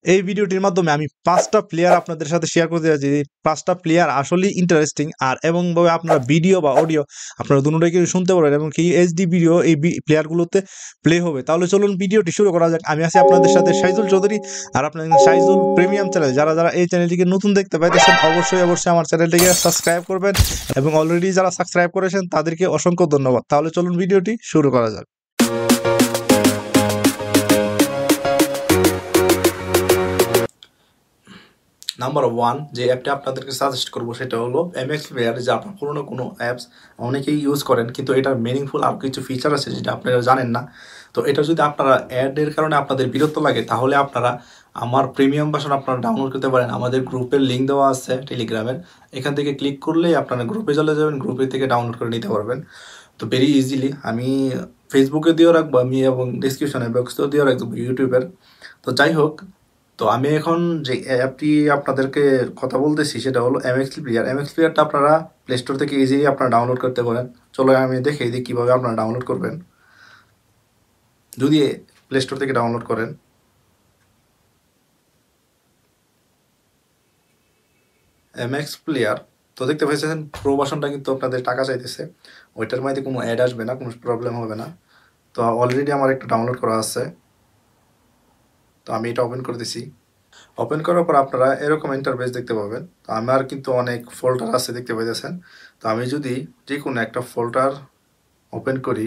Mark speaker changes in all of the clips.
Speaker 1: এই ভিডিওটির মাধ্যমে আমি ৫টা প্লেয়ার আপনাদের সাথে শেয়ার করতে যাচ্ছি। এই ৫টা প্লেয়ার আসলেই ইন্টারেস্টিং আর ভাবে আপনারা ভিডিও বা অডিও আপনারা দুটোটাই কিন্তু শুনতে পারবেন এবং কি এইচডি ভিডিও এই প্লেয়ারগুলোতে প্লে হবে। তাহলে চলুন ভিডিওটি শুরু করা যাক। আমি আছি আপনাদের সাথে সাইজুল চৌধুরী আর আপনাদের সাইজুল প্রিমিয়াম চ্যানেল। যারা এই চ্যানেলটিকে নতুন দেখতে পাইতেছেন অবশ্যই আমার চ্যানেলটিকে সাবস্ক্রাইব করবেন এবং অলরেডি যারা সাবস্ক্রাইব করেছেন তাদেরকে অসংখ্য ধন্যবাদ। তাহলে চলুন ভিডিওটি শুরু করা যাক।
Speaker 2: নাম্বার 1 যে অ্যাপটা আপনাদেরকে সাজেস্ট করবো সেটা হলো MX Player। যে আপনার পুরোনো কোনো অ্যাপস অনেকেই ইউজ করেন কিন্তু এটার মিনিংফুল আর কিছু ফিচার আছে যেটা আপনারা জানেন না। তো এটা যদি আপনারা অ্যাডের কারণে আপনাদের বিরক্ত লাগে তাহলে আপনারা আমার প্রিমিয়াম ভার্সন আপনারা ডাউনলোড করতে পারেন। আমাদের গ্রুপের লিঙ্ক দেওয়া আছে টেলিগ্রামের, এখান থেকে ক্লিক করলেই আপনারা গ্রুপে চলে যাবেন, গ্রুপে থেকে ডাউনলোড করে নিতে পারবেন। তো ভেরি ইজিলি আমি ফেসবুকে দিয়েও রাখবো আমি এবং ডিসক্রিপশনে বক্সেও দিয়েও রাখবো ইউটিউবের। তো যাই হোক, তো আমি এখন যে অ্যাপটি আপনাদেরকে কথা বলতেছি সেটা হলো MX Player। MX Playerটা আপনারা প্লে স্টোর থেকে ইজিলি আপনারা ডাউনলোড করতে পারেন। চলো আমি দেখিয়ে দিই কীভাবে আপনারা ডাউনলোড করবেন। যদি প্লে স্টোর থেকে ডাউনলোড করেন, MX Player তো দেখতে পাচ্ছেন প্রো ভার্সনটা কিন্তু আপনাদের টাকা চাইতেছে, ওইটার মধ্যে কোনো অ্যাড আসবে না, কোনো প্রবলেম হবে না। তো অলরেডি আমার একটা ডাউনলোড করা আছে, তো আমি এটা ওপেন করে দিছি। ওপেন করার পর আপনারা এরকম ইন্টারফেস দেখতে পাবেন। তো আমার কিন্তু অনেক ফোল্ডার আছে দেখতে পাইতেছেন। তো আমি যদি যে কোনো একটা ফোল্ডার ওপেন করি,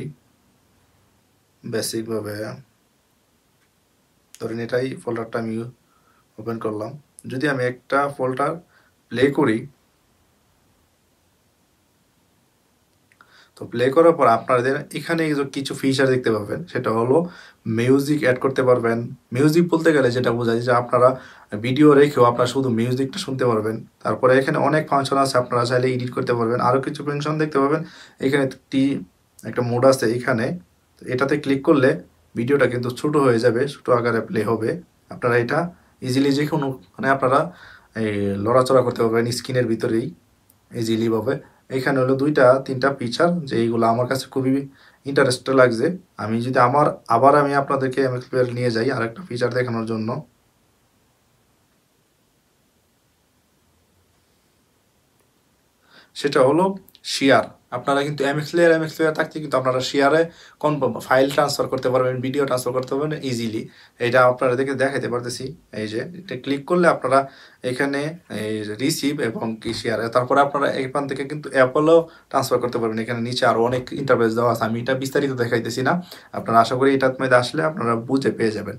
Speaker 2: বেসিকভাবে ধরেন এটাই ফোল্ডারটা আমি ওপেন করলাম। যদি আমি একটা ফোল্ডার প্লে করি, তো প্লে করার পর আপনাদের এখানে কিছু ফিচার দেখতে পাবেন, সেটা হলো মিউজিক অ্যাড করতে পারবেন। মিউজিক বলতে গেলে যেটা বোঝায় যে আপনারা ভিডিও রেখেও আপনারা শুধু মিউজিকটা শুনতে পারবেন। তারপরে এখানে অনেক ফাংশন আছে, আপনারা চাইলে এডিট করতে পারবেন। আরও কিছু ফাংশন দেখতে পাবেন। এখানে একটা মোড আছে এখানে, এটাতে ক্লিক করলে ভিডিওটা কিন্তু ছোটো হয়ে যাবে, ছোটো আকারে প্লে হবে। আপনারা এটা ইজিলি যে কোনো মানে আপনারা এই লড়াচড়া করতে পারবেন স্ক্রিনের ভিতরেই ইজিলিভাবে। এখানে হলো 2-3টা ফিচার যে এইগুলো আমার কাছে খুবই ইন্টারেস্টেড লাগছে। আমি যদি আবার আমি আপনাদেরকে MX Player নিয়ে যাই আরেকটা ফিচার দেখানোর জন্য। সেটা হলো শেয়ার। আপনারা কিন্তু MX Player থাকতে কিন্তু আপনারা শেয়ারে ফাইল ট্রান্সফার করতে পারবেন, ভিডিও ট্রান্সফার করতে পারবেন ইজিলি। এটা আপনারা দেখাতে পারতেছি। এই যে এটা ক্লিক করলে আপনারা এখানে এই রিসিভ এবং কি শেয়ার, তারপরে আপনারা এখান থেকে কিন্তু অ্যাপলও ট্রান্সফার করতে পারবেন। এখানে নিচে আরও অনেক ইন্টারফেস দেওয়া আছে, আমি এটা বিস্তারিত দেখাইতেছি না। আপনারা আশা করি এটার মধ্যে আসলে আপনারা বুঝে পেয়ে যাবেন।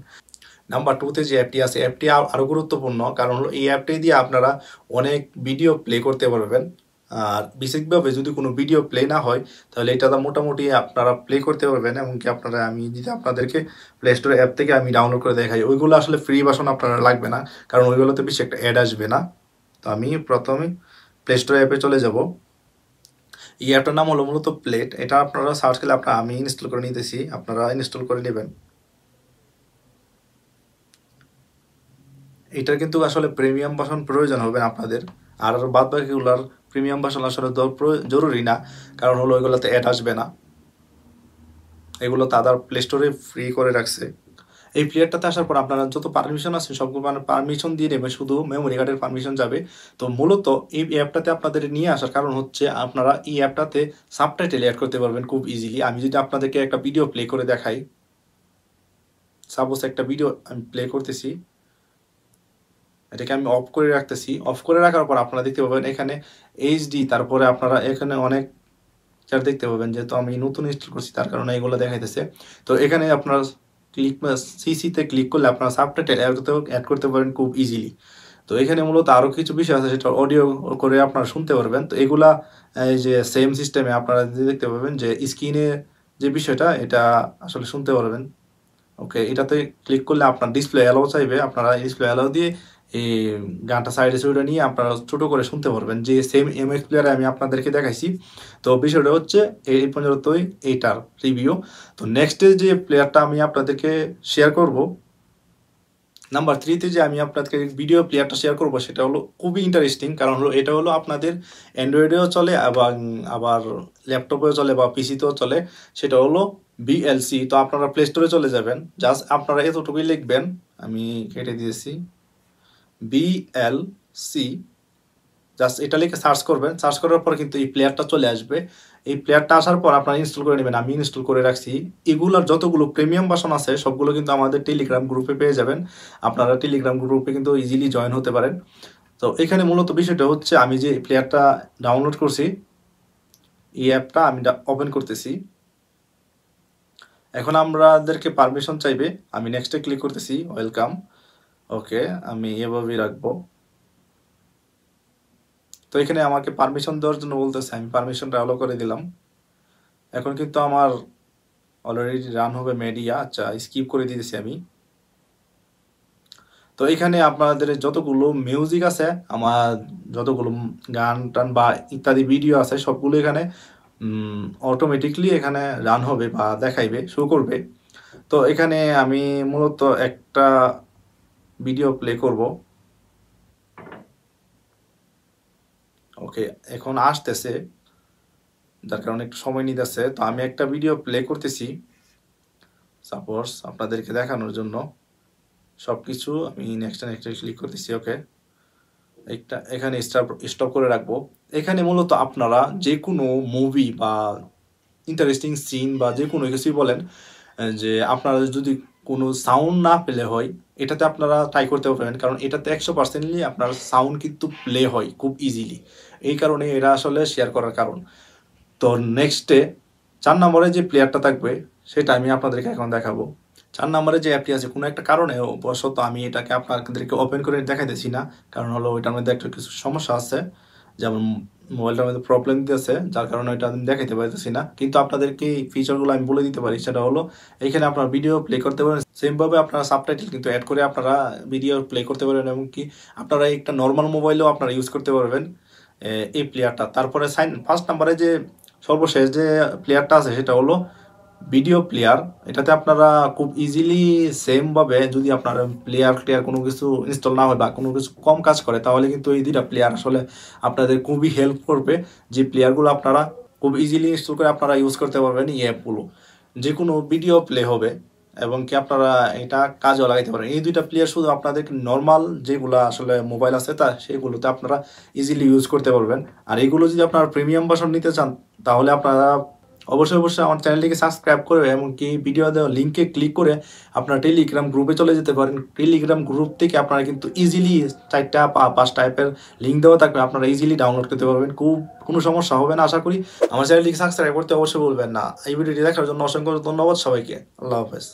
Speaker 2: নাম্বার 2তে যে অ্যাপটি আছে, অ্যাপটি আরও গুরুত্বপূর্ণ, কারণ হলো এই অ্যাপটি দিয়ে আপনারা অনেক ভিডিও প্লে করতে পারবেন। আর বেসিকভাবে যদি কোনো ভিডিও প্লে না হয় তাহলে এটা তো মোটামুটি আপনারা প্লে করতে পারবেন। এমনকি আপনারা আমি যদি আপনাদেরকে প্লে স্টোর অ্যাপ থেকে আমি ডাউনলোড করে দেখাই, ওইগুলো আসলে ফ্রি ভার্সন আপনারা লাগবে না, কারণ ওইগুলোতে বেশি একটা অ্যাড আসবে না। তো আমি প্রথমে প্লে স্টোর অ্যাপে চলে যাব। এই অ্যাপটার নাম হলো মূলত প্লেট। এটা আপনারা সার্চ করলে আমি ইনস্টল করে নিতেছি, আপনারা ইনস্টল করে নেবেন। এটার কিন্তু আসলে প্রিমিয়াম ভার্সন প্রয়োজন হবে আপনাদের, আর বাদ বাকিগুলোর প্রিমিয়াম ভার্সন আসলে জরুরি না, কারণ হলো ওইগুলোতে অ্যাড আসবে না। এগুলো তাদের প্লে স্টোরে ফ্রি করে রাখছে। এই প্লেয়ারটাতে আসার পর আপনারা যত পারমিশন আছে সবগুলো পারমিশন দিয়ে নেবেন, শুধু মেমোরি কার্ডের পারমিশন যাবে। তো মূলত এই অ্যাপটাতে আপনাদের নিয়ে আসার কারণ হচ্ছে আপনারা এই অ্যাপটাতে সাবটাইটেল অ্যাড করতে পারবেন খুব ইজিলি। আমি যদি আপনাদেরকে একটা ভিডিও প্লে করে দেখাই, সাপোজ একটা ভিডিও আমি প্লে করতেছি, এটাকে আমি অফ করে রাখতেছি। অফ করে রাখার পর আপনারা দেখতে পাবেন এখানে এইচডি, তারপরে আপনারা এখানে অনেক দেখতে পাবেন, যেহেতু আমি নতুন ইনস্টল করছি তার কারণে এগুলো দেখাইতেছে। তো এখানে আপনারা সিসিতে ক্লিক করলে আপনারা সাবটাইটেল অ্যাড করতে পারেন খুব ইজিলি। তো এখানে মূলত আরও কিছু বিষয় আছে, সেটা অডিও করে আপনারা শুনতে পারবেন। তো এগুলা এই যে সেম সিস্টেমে আপনারা দেখতে পাবেন যে স্ক্রিনে যে বিষয়টা এটা আসলে শুনতে পারবেন। ওকে, এটাতে ক্লিক করলে আপনার ডিসপ্লে অ্যালাউ চাইবে, আপনারা ডিসপ্লে অ্যালাউ দিয়ে এই গানটা সাইডে সাইডে নিয়ে আপনারা ছোটো করে শুনতে পারবেন, যে সেম MX Player আমি আপনাদেরকে দেখাইছি। তো বিষয়টা হচ্ছে এই পর্যন্তই এইটার রিভিউ। তো নেক্সটে যে প্লেয়ারটা আমি আপনাদেরকে শেয়ার করব, নাম্বার 3তে যে আমি আপনাদেরকে ভিডিও প্লেয়ারটা শেয়ার করব, সেটা হলো খুবই ইন্টারেস্টিং, কারণ হলো এটা হলো আপনাদের অ্যান্ড্রয়েডেও চলে এবং আবার ল্যাপটপেও চলে বা পিসিতেও চলে। সেটা হলো বিএলসি। তো আপনারা প্লে স্টোরে চলে যাবেন, জাস্ট আপনারা এতটুকুই লিখবেন, আমি কেটে দিয়েছি, বিএলসি, জাস্ট এটা লিখে সার্চ করবেন। সার্চ করার পর কিন্তু এই প্লেয়ারটা চলে আসবে। এই প্লেয়ারটা আসার পর আপনারা ইনস্টল করে নেবেন, আমি ইনস্টল করে রাখছি। এগুলার যতগুলো প্রিমিয়াম ভার্সন আছে সবগুলো কিন্তু আমাদের টেলিগ্রাম গ্রুপে পেয়ে যাবেন। আপনারা টেলিগ্রাম গ্রুপে কিন্তু ইজিলি জয়েন হতে পারেন। তো এখানে মূলত বিষয়টা হচ্ছে, আমি যে প্লেয়ারটা ডাউনলোড করছি, এই অ্যাপটা আমি ওপেন করতেছি। এখন আমাদেরকে পারমিশন চাইবে, আমি নেক্সটে ক্লিক করতেছি, ওয়েলকাম। ওকে, আমি এভাবেই রাখবো। তো এখানে আমাকে পারমিশন দেওয়ার জন্য বলতেছে, আমি পারমিশনটা অ্যালো করে দিলাম। এখন কিন্তু আমার অলরেডি রান হবে মিডিয়া। আচ্ছা, স্কিপ করে দিতেছি আমি। তো এখানে আপনাদের যতগুলো মিউজিক আছে, আমার যতগুলো গান টান বা ইত্যাদি ভিডিও আছে, সবগুলো এখানে অটোমেটিকলি এখানে রান হবে বা দেখাইবে, শো করবে। তো এখানে আমি মূলত একটা ভিডিও প্লে করব। ওকে, এখন আসতেছে, যার কারণে একটু সময় নিতেছে। তো আমি একটা ভিডিও প্লে করতেছি সাপোজ আপনাদেরকে দেখানোর জন্য। সবকিছু আমি নেক্সট ক্লিক করতেছি। ওকে, এখানে স্টপ করে রাখবো। এখানে মূলত আপনারা যে কোনো মুভি বা ইন্টারেস্টিং সিন বা যে কোনো কিছুই বলেন, যে আপনারা যদি কোনো সাউন্ড না পেলে হয়, এটাতে আপনারা ট্রাই করতে পারবেন, কারণ এটাতে 100%ই আপনার সাউন্ড কিন্তু প্লে হয় খুব ইজিলি। এই কারণে এটা আসলে শেয়ার করার কারণ। তো নেক্সটে 4 নম্বরে যে প্লেয়ারটা থাকবে সেটা আমি আপনাদেরকে এখন দেখাবো। 4 নম্বরে যে অ্যাপটি আছে, কোনো একটা কারণে অবশ্যত আমি এটাকে আপনাদেরকে ওপেন করে দেখাইতেছি না, কারণ হলো ওইটার মধ্যে একটা কিছু সমস্যা আছে, যেমন মোবাইলটার মধ্যে প্রবলেম দিতেছে, যার কারণে ওইটা আমি দেখাইতে পারতেছি না। কিন্তু আপনাদেরকে এই ফিচারগুলো আমি বলে দিতে পারি। সেটা হলো, এখানে আপনারা ভিডিও প্লে করতে পারেন, সেমভাবে আপনারা সাবটাইটেল কিন্তু অ্যাড করে আপনারা ভিডিও প্লে করতে পারেন, এবং কি আপনারা একটা নর্মাল মোবাইলেও আপনারা ইউজ করতে পারবেন এই প্লেয়ারটা। তারপরে ফার্স্ট নাম্বারে যে সর্বশেষ যে প্লেয়ারটা আছে সেটা হলো ভিডিও প্লেয়ার। এটাতে আপনারা খুব ইজিলি সেমভাবে, যদি আপনার প্লেয়ার কোনো কিছু ইনস্টল না হয় বা কোনো কিছু কম কাজ করে, তাহলে কিন্তু এই দুইটা প্লেয়ার আসলে আপনাদের খুবই হেল্প করবে। যে প্লেয়ারগুলো আপনারা খুব ইজিলি ইনস্টল করে আপনারা ইউজ করতে পারবেন এই অ্যাপগুলো, যে কোনো ভিডিও প্লে হবে, এবং কি আপনারা এটা কাজেও লাগাইতে পারেন। এই দুইটা প্লেয়ার শুধু আপনাদের নর্মাল যেগুলো আসলে মোবাইল আছে সেগুলোতে আপনারা ইজিলি ইউজ করতে পারবেন। আর এইগুলো যদি আপনারা প্রিমিয়াম ভার্সন নিতে চান, তাহলে আপনারা অবশ্যই আমার চ্যানেলটিকে সাবস্ক্রাইব করে, এমনকি ভিডিও দেওয়া লিঙ্কে ক্লিক করে আপনারা টেলিগ্রাম গ্রুপে চলে যেতে পারেন। টেলিগ্রাম গ্রুপ থেকে আপনারা কিন্তু ইজিলি 4টা বা 5টা অ্যাপের লিঙ্ক দেওয়া থাকবে, আপনারা ইজিলি ডাউনলোড করতে পারবেন, কোনো সমস্যা হবে না আশা করি। আমার চ্যানেলটিকে সাবস্ক্রাইব করতে অবশ্যই বলবেন না। এই ভিডিওটি দেখার জন্য অসংখ্য ধন্যবাদ সবাইকে। আল্লাহ হাফেজ।